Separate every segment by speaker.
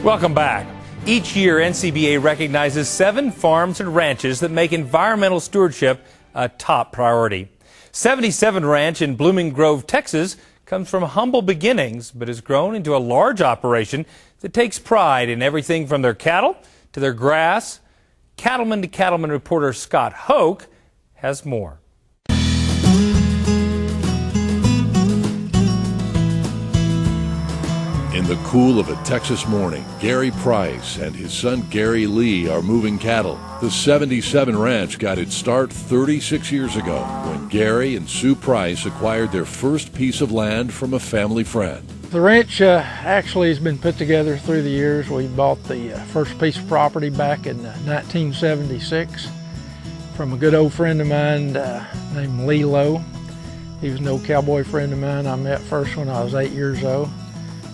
Speaker 1: Welcome back. Each year, NCBA recognizes 7 farms and ranches that make environmental stewardship a top priority. 77 Ranch in Blooming Grove, Texas, comes from humble beginnings, but has grown into a large operation that takes pride in everything from their cattle to their grass. Cattleman to Cattlemen reporter Scott Hoke has more.
Speaker 2: In the cool of a Texas morning, Gary Price and his son Gary Lee are moving cattle. The 77 Ranch got its start 36 years ago when Gary and Sue Price acquired their first piece of land from a family friend.
Speaker 3: The ranch actually has been put together through the years. We bought the first piece of property back in 1976 from a good old friend of mine named Lee Lowe. He was an old cowboy friend of mine I met first when I was 8 years old,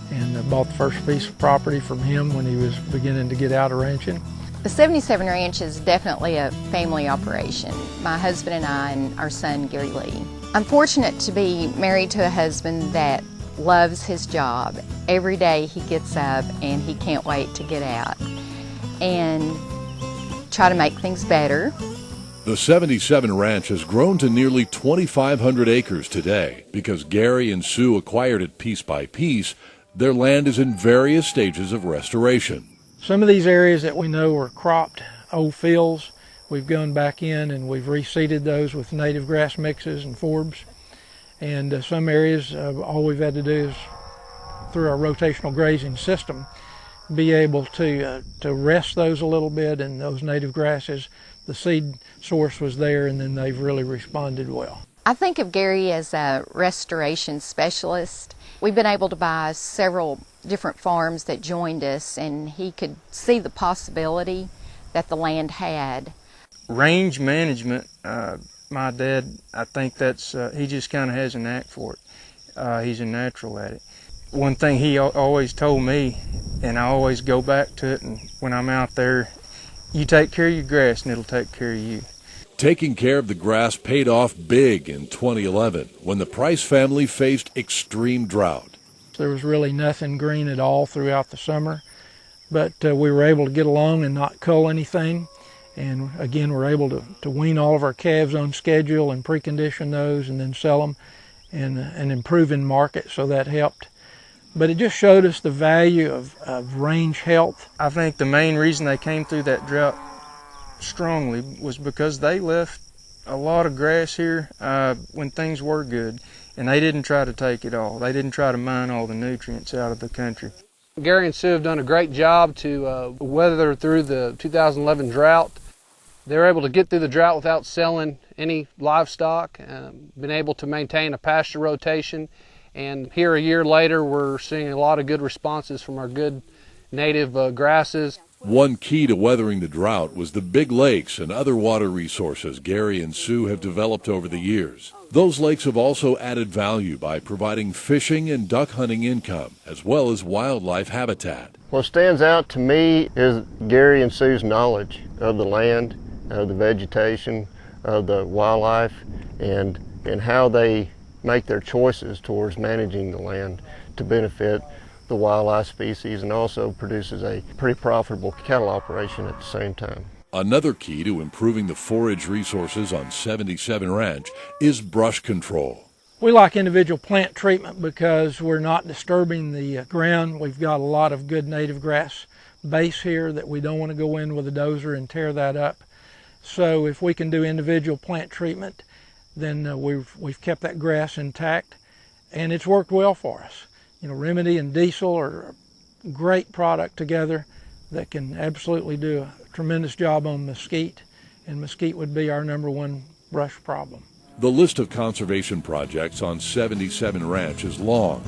Speaker 3: and bought the first piece of property from him when he was beginning to get out of ranching.
Speaker 4: The 77 Ranch is definitely a family operation. My husband and I and our son Gary Lee. I'm fortunate to be married to a husband that loves his job. Every day he gets up and he can't wait to get out and try to make things better.
Speaker 2: The 77 Ranch has grown to nearly 2,500 acres today. Because Gary and Sue acquired it piece by piece, their land is in various stages of restoration.
Speaker 3: Some of these areas that we know are cropped old fields, we've gone back in and we've reseeded those with native grass mixes and forbs. And some areas, all we've had to do is, through our rotational grazing system, be able to rest those a little bit, and those native grasses, the seed source was there, and then they've really responded well.
Speaker 4: I think of Gary as a restoration specialist. We've been able to buy several different farms that joined us, and he could see the possibility that the land had.
Speaker 5: Range management, my dad, I think that's, he just kind of has a knack for it. He's a natural at it. One thing he always told me, and I always go back to it, and when I'm out there, you take care of your grass and it'll take care of you.
Speaker 2: Taking care of the grass paid off big in 2011 when the Price family faced extreme drought.
Speaker 3: There was really nothing green at all throughout the summer, but we were able to get along and not cull anything. And again, we're able to wean all of our calves on schedule and precondition those and then sell them and improve in market, so that helped. But it just showed us the value of range health.
Speaker 5: I think the main reason they came through that drought strongly was because they left a lot of grass here when things were good, and they didn't try to take it all. They didn't try to mine all the nutrients out of the country.
Speaker 6: Gary and Sue have done a great job to weather through the 2011 drought. They were able to get through the drought without selling any livestock, been able to maintain a pasture rotation, and here a year later we're seeing a lot of good responses from our good native grasses.
Speaker 2: One key to weathering the drought was the big lakes and other water resources Gary and Sue have developed over the years. Those lakes have also added value by providing fishing and duck hunting income, as well as wildlife habitat.
Speaker 7: What stands out to me is Gary and Sue's knowledge of the land, of the vegetation, of the wildlife, and how they make their choices towards managing the land to benefit the wildlife species, and also produces a pretty profitable cattle operation at the same time.
Speaker 2: Another key to improving the forage resources on 77 Ranch is brush control.
Speaker 3: We like individual plant treatment because we're not disturbing the ground. We've got a lot of good native grass base here that we don't want to go in with a dozer and tear that up. So if we can do individual plant treatment, then we've kept that grass intact, and it's worked well for us. You know, Remedy and Diesel are a great product together that can absolutely do a tremendous job on mesquite, and mesquite would be our #1 brush problem.
Speaker 2: The list of conservation projects on 77 Ranch is long.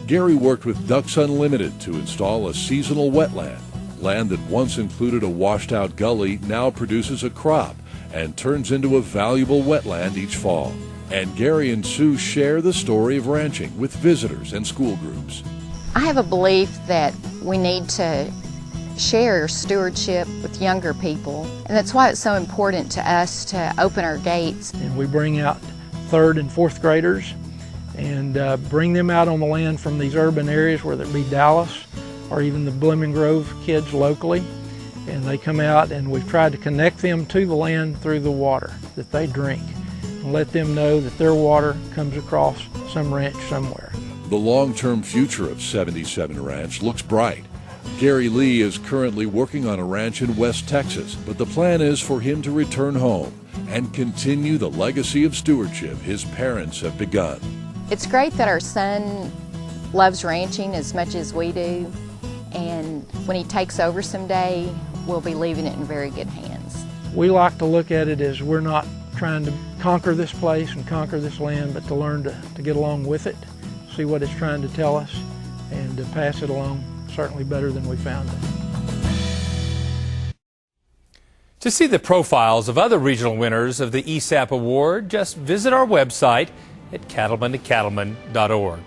Speaker 2: Gary worked with Ducks Unlimited to install a seasonal wetland. Land that once included a washed-out gully now produces a crop and turns into a valuable wetland each fall. And Gary and Sue share the story of ranching with visitors and school groups.
Speaker 4: I have a belief that we need to share stewardship with younger people, and that's why it's so important to us to open our gates.
Speaker 3: And we bring out 3rd and 4th graders and bring them out on the land from these urban areas, whether it be Dallas or even the Blooming Grove kids locally. And they come out, and we've tried to connect them to the land through the water that they drink and let them know that their water comes across some ranch somewhere.
Speaker 2: The long-term future of 77 Ranch looks bright. Gary Lee is currently working on a ranch in West Texas, but the plan is for him to return home and continue the legacy of stewardship his parents have begun.
Speaker 4: It's great that our son loves ranching as much as we do, and when he takes over someday, we'll be leaving it in very good hands.
Speaker 3: We like to look at it as we're not trying to conquer this place and conquer this land, but to learn to get along with it, see what it's trying to tell us, and to pass it along certainly better than we found it.
Speaker 1: To see the profiles of other regional winners of the ESAP Award, just visit our website at cattlementocattlemen.org.